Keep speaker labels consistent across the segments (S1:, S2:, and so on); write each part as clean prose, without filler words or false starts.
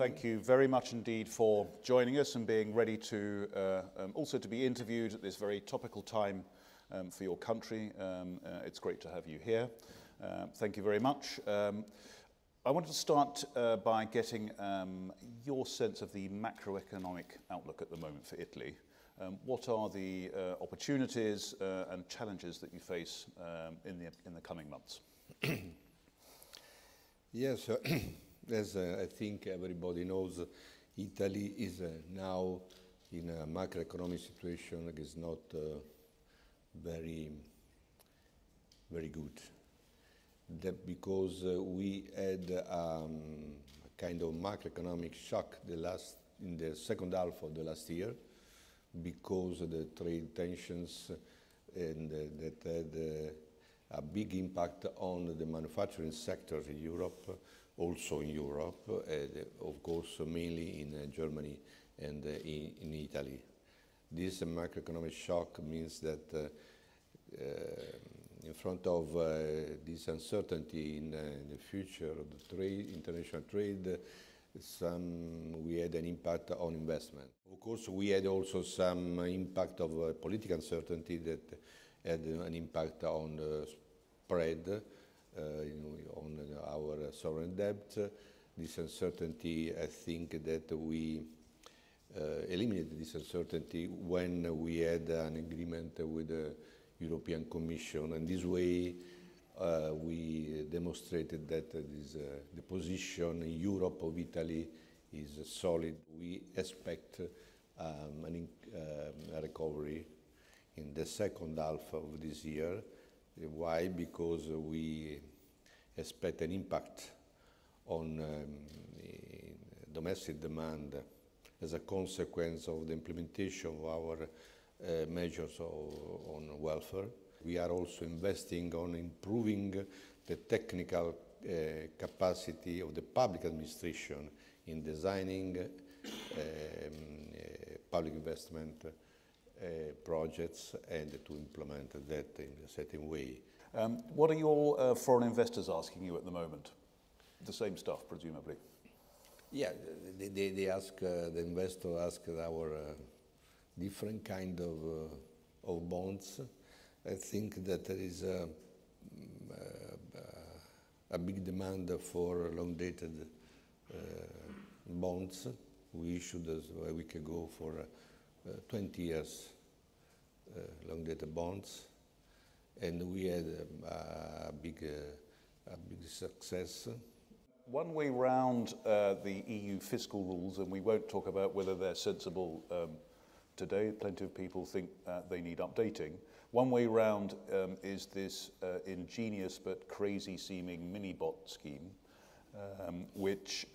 S1: thank you very much indeed for joining us and being ready to also to be interviewed at this very topical time for your country. It's great to have you here. Thank you very much. I wanted to start by getting your sense of the macroeconomic outlook at the moment for Italy. What are the opportunities and challenges that you face in the coming months?
S2: Yes, as I think everybody knows, Italy is now in a macroeconomic situation that is not very good. That because we had a kind of macroeconomic shock in the second half of the last year, because of the trade tensions and that had a big impact on the manufacturing sector in Europe, also in Europe, of course mainly in Germany and in Italy. This macroeconomic shock means that in front of this uncertainty in the future of the trade, international trade, we had an impact on investment. Of course, we had also some impact of political uncertainty that had an impact on the spread on our sovereign debt. This uncertainty, I think that we eliminated this uncertainty when we had an agreement with the European Commission, and this way we demonstrated that the position in Europe of Italy is solid. We expect a recovery in the second half of this year. Why? Because we expect an impact on domestic demand as a consequence of the implementation of our measures on welfare. We are also investing on improving the technical capacity of the public administration in designing public investment projects and to implement that in a certain way.
S1: What are your foreign investors asking you at the moment? The same stuff, presumably.
S2: Yeah, they ask, the investor ask our different kind of bonds. I think that there is a big demand for long-dated bonds. We issued a week ago for 20 years long-dated bonds, and we had a big success.
S1: One way round the EU fiscal rules, and we won't talk about whether they're sensible today, plenty of people think they need updating. One way round is this ingenious but crazy seeming mini-bot scheme, which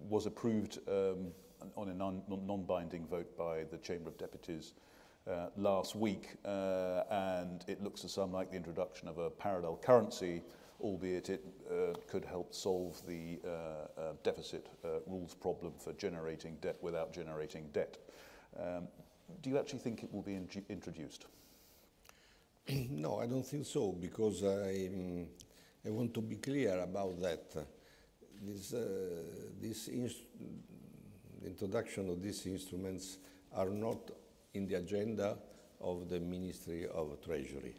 S1: was approved on a non-binding vote by the Chamber of Deputies last week, and it looks to some like the introduction of a parallel currency, albeit it could help solve the deficit rules problem for generating debt without generating debt. Do you actually think it will be introduced?
S2: No, I don't think so, because I want to be clear about that. The introduction of these instruments are not in the agenda of the Ministry of Treasury.